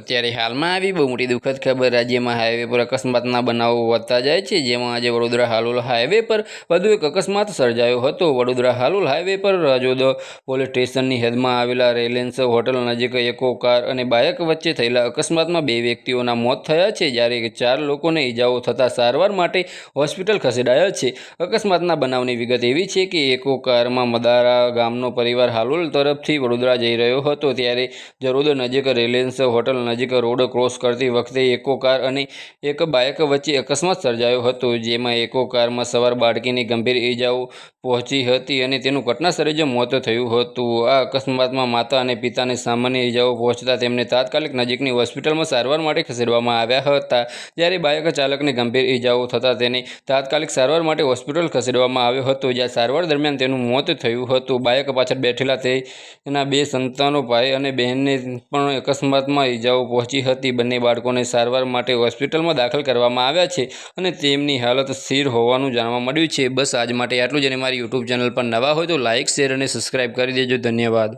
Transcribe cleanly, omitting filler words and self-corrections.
અત્યારે હાલમાં આવી બહુ મોટી દુઃખદ ખબર રાજ્યમાં હાઈવે પર અકસ્માતના બનાવો વધતા જાય છે, જેમાં આજે વડોદરા હાલોલ હાઈવે પર વધુ એક અકસ્માત સર્જાયો હતો। વડોદરા હાલોલ હાઈવે પર રાજોદ પોલીસ સ્ટેશનની હદમાં આવેલા રિલાયન્સ હોટલ નજીક એકો કાર અને બાઇક વચ્ચે થયેલા અકસ્માતમાં 2 વ્યક્તિઓના મોત થયા છે, જ્યારે 4 લોકોને ઈજાઓ થતાં સારવાર માટે હોસ્પિટલ ખસેડાયા છે। અકસ્માતના બનાવની વિગત એવી છે કે એકો કારમાં મદારા ગામનો પરિવાર હાલોલ તરફથી વડોદરા જઈ રહ્યો હતો, ત્યારે જરોદ નજીક રિલાયન્સ હોટલ નજીક રોડ ક્રોસ કરતી વખતે એકો કાર અને એક બાઇક વચ્ચે અકસ્માત સર્જાયો હતો, જેમાં એકો કારમાં સવાર બાળકીને ગંભીર ઈજાઓ પહોંચી હતી અને તેનું ઘટનાસ્થળે જ મોત થયું હતું। આ અકસ્માતમાં માતા અને પિતાને સામાન્ય ઈજાઓ પહોંચતા તેમને તાત્કાલિક નજીકની હોસ્પિટલમાં સારવાર માટે ખસેડવામાં આવ્યા હતા, જ્યારે બાઇક ચાલકને ગંભીર ઈજાઓ થતાં તેને તાત્કાલિક સારવાર માટે હોસ્પિટલ ખસેડવામાં આવ્યો હતો, જ્યાં સારવાર દરમિયાન તેનું મોત થયું હતું। બાઇક પાછળ બેઠેલા તેના 2 સંતાનો ભાઈ અને બહેનને પણ અકસ્માતમાં ઈજાઓ પહોંચી હતી। બંને બાળકોને સારવાર માટે હોસ્પિટલમાં દાખલ કરવામાં આવ્યા છે અને તેમની હાલત સ્થિર હોવાનું જાણવા મળ્યું છે। બસ આજ માટે આટલું જ, અને મારી યુટ્યુબ ચેનલ પર નવા હોય તો લાઇક, શેર અને સબસ્ક્રાઇબ કરી દેજો। ધન્યવાદ।